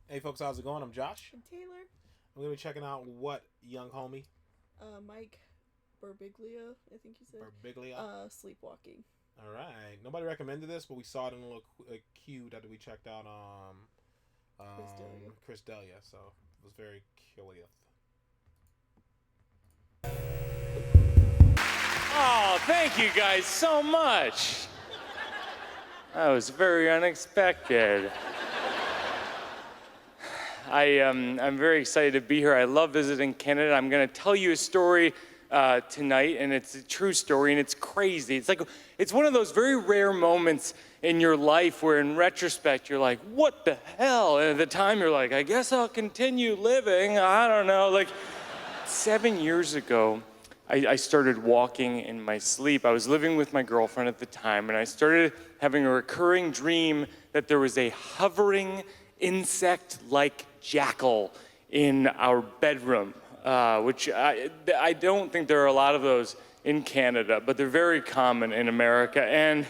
Hey folks, how's it going? I'm Josh. And Taylor, I'm gonna be checking out what young homie Mike Birbiglia, I think you said. Birbiglia. Sleepwalking. All right. Nobody recommended this, but we saw it in a little queue that we checked out. Chris Delia. Chris Delia. So it was very curious. Oh, thank you guys so much. That was very unexpected. I'm very excited to be here. I love visiting Canada. I'm going to tell you a story tonight, and it's a true story, and it's crazy. It's one of those very rare moments in your life where, in retrospect, you're like, "What the hell?" And at the time, you're like, "I guess I'll continue living." I don't know. Like 7 years ago, I started walking in my sleep. I was living with my girlfriend at the time, and I started having a recurring dream that there was a hovering insect-like jackal in our bedroom, which I don't think there are a lot of those in Canada, but they're very common in America. And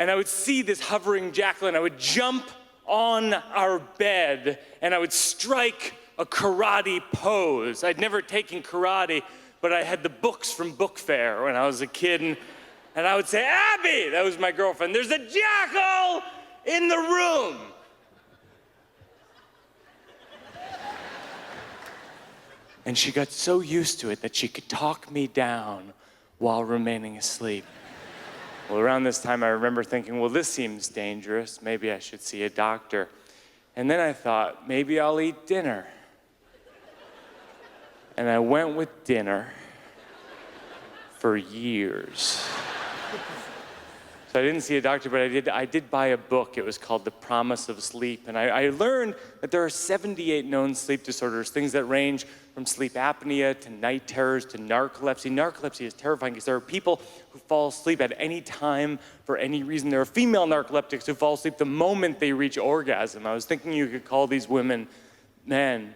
I would see this hovering jackal, and I would jump on our bed, and I would strike a karate pose. I'd never taken karate, but I had the books from book fair when I was a kid, and I would say, "Abby," that was my girlfriend, "there's a jackal in the room." And she got so used to it that she could talk me down while remaining asleep. Well, around this time, I remember thinking, well, this seems dangerous. Maybe I should see a doctor. And then I thought, maybe I'll eat dinner. And I went with dinner for years. So I didn't see a doctor, but I did buy a book. It was called The Promise of Sleep. And I learned that there are 78 known sleep disorders, things that range from sleep apnea to night terrors to narcolepsy. Narcolepsy is terrifying because there are people who fall asleep at any time for any reason. There are female narcoleptics who fall asleep the moment they reach orgasm. I was thinking you could call these women men.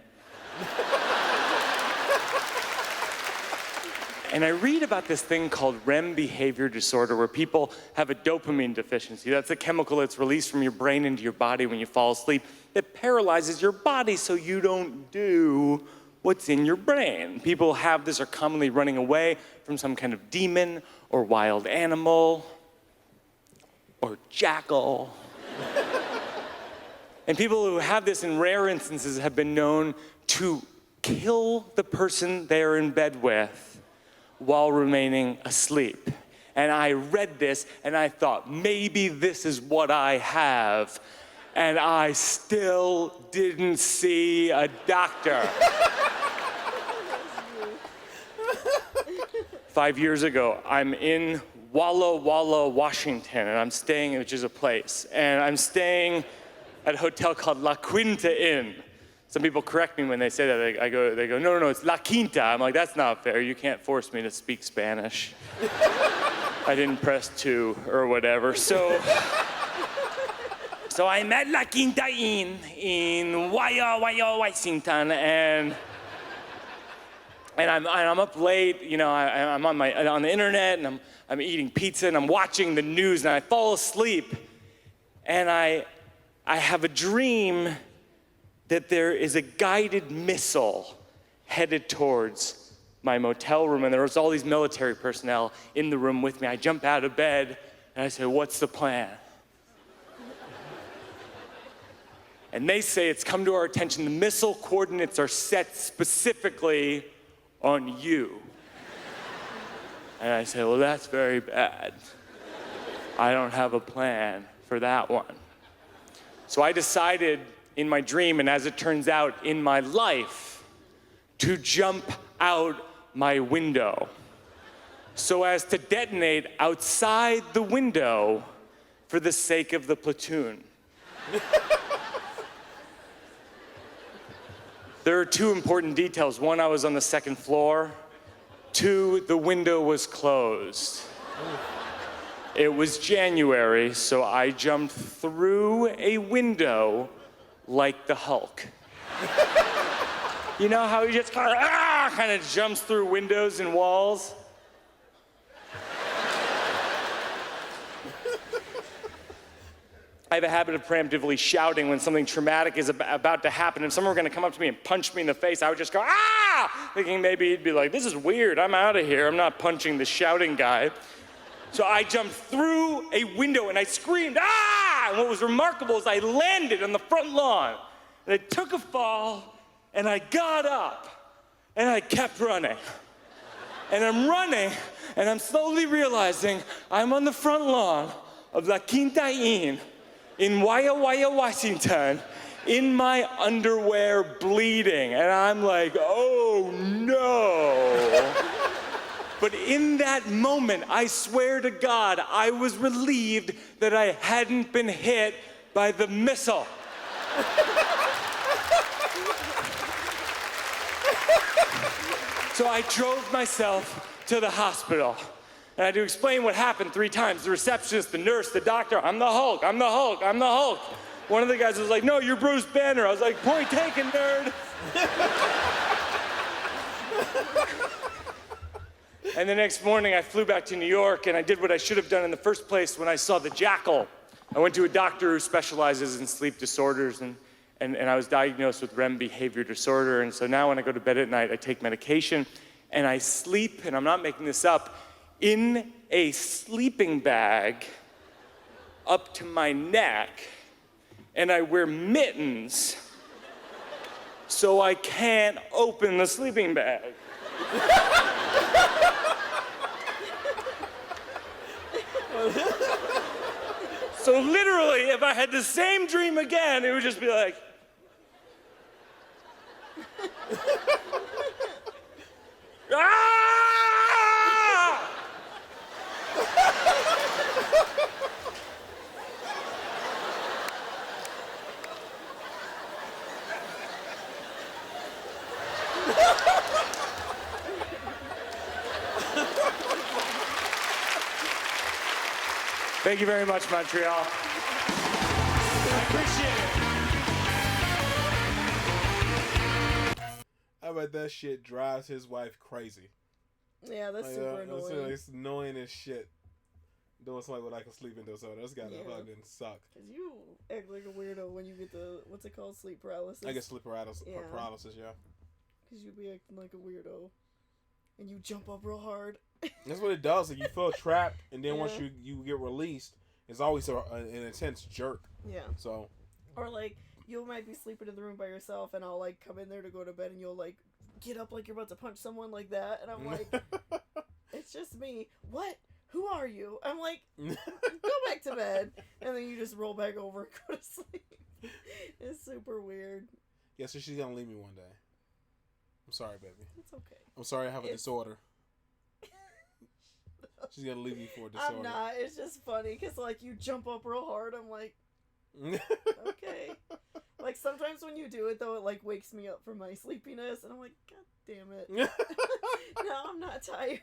And I read about this thing called REM behavior disorder, where people have a dopamine deficiency. That's a chemical that's released from your brain into your body when you fall asleep that paralyzes your body so you don't do what's in your brain. People who have this are commonly running away from some kind of demon or wild animal or jackal. And people who have this in rare instances have been known to kill the person they're in bed with while remaining asleep. And I read this and I thought, maybe this is what I have. And I still didn't see a doctor. 5 years ago, I'm in Walla Walla, Washington, and I'm staying, which is a place, and I'm staying at a hotel called La Quinta Inn. Some people correct me when they say that. They go, no, it's La Quinta. I'm like, that's not fair. You can't force me to speak Spanish. I didn't press 2 or whatever. So I'm at La Quinta Inn in Washington, and I'm up late. You know, I'm on the internet, and I'm eating pizza, and I'm watching the news, and I fall asleep, and I have a dream that there is a guided missile headed towards my motel room, and there was all these military personnel in the room with me. I jump out of bed, and I say, "What's the plan?" And they say, "It's come to our attention, the missile coordinates are set specifically on you." And I say, "Well, that's very bad. I don't have a plan for that one." So I decided in my dream, and as it turns out, in my life, to jump out my window so as to detonate outside the window for the sake of the platoon. There are 2 important details. 1, I was on the 2nd floor. 2, the window was closed. It was January, so I jumped through a window like the Hulk. You know how he just kind of jumps through windows and walls? I have a habit of preemptively shouting when something traumatic is about to happen. If someone were gonna come up to me and punch me in the face, I would just go, ah! Thinking maybe he'd be like, this is weird, I'm out of here. I'm not punching the shouting guy. So I jumped through a window and I screamed, ah! And what was remarkable is I landed on the front lawn. And I took a fall and I got up and I kept running. And I'm running and I'm slowly realizing I'm on the front lawn of La Quinta Inn in Waya Waya, Washington, in my underwear bleeding. And I'm like, oh no. But in that moment, I swear to God, I was relieved that I hadn't been hit by the missile. So I drove myself to the hospital. And I had to explain what happened 3 times. The receptionist, the nurse, the doctor, I'm the Hulk, I'm the Hulk, I'm the Hulk. One of the guys was like, no, you're Bruce Banner. I was like, point taken, nerd. And the next morning, I flew back to New York, and I did what I should have done in the first place when I saw the jackal. I went to a doctor who specializes in sleep disorders, and I was diagnosed with REM behavior disorder. And so now when I go to bed at night, I take medication, and I sleep, and I'm not making this up, in a sleeping bag up to my neck, and I wear mittens so I can't open the sleeping bag. So literally, if I had the same dream again, it would just be like, ah! Thank you very much, Montreal. I appreciate it. I bet that shit drives his wife crazy. Yeah, that's super annoying. It's annoying as shit. Doing something with like a sleeping disorder. That's gotta fucking suck. Cause you act like a weirdo when you get the, what's it called, sleep paralysis. I get sleep paralysis, yeah. Cause you be acting like a weirdo, and you jump up real hard. That's what it does. Like you feel trapped, and then once you get released, it's always an intense jerk. Yeah. So. Or like you might be sleeping in the room by yourself, and I'll like come in there to go to bed, and you'll like get up like you're about to punch someone like that, and I'm like, it's just me. What? Who are you? I'm like, go back to bed, and then you just roll back over and go to sleep. It's super weird. Yeah, so she's gonna leave me one day. I'm sorry, baby. It's okay. I'm sorry I have a disorder. She's gonna leave me for a disorder. I'm not. It's just funny because like you jump up real hard. I'm like, okay. Like sometimes when you do it though, it like wakes me up from my sleepiness, and I'm like, God damn it. No, I'm not tired.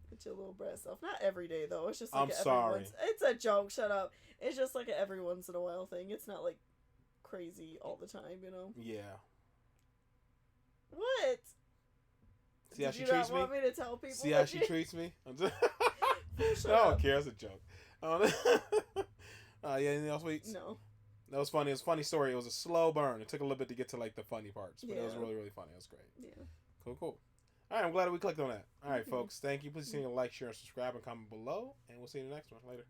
Get your little brat self. Not every day though. It's just like I'm sorry. It's a joke. Shut up. It's just like a every once in a while thing. It's not like crazy all the time, you know. Yeah. What? See how she treats me? Want me to tell people? See how she treats me? I don't care. It's a joke. Yeah, anything else, Weeks? No. That was funny. It was a funny story. It was a slow burn. It took a little bit to get to like the funny parts, but it was really, really funny. It was great. Yeah. Cool. All right, I'm glad that we clicked on that. All right, folks. Thank you. Please continue to like, share, and subscribe, and comment below, and we'll see you in the next one. Later.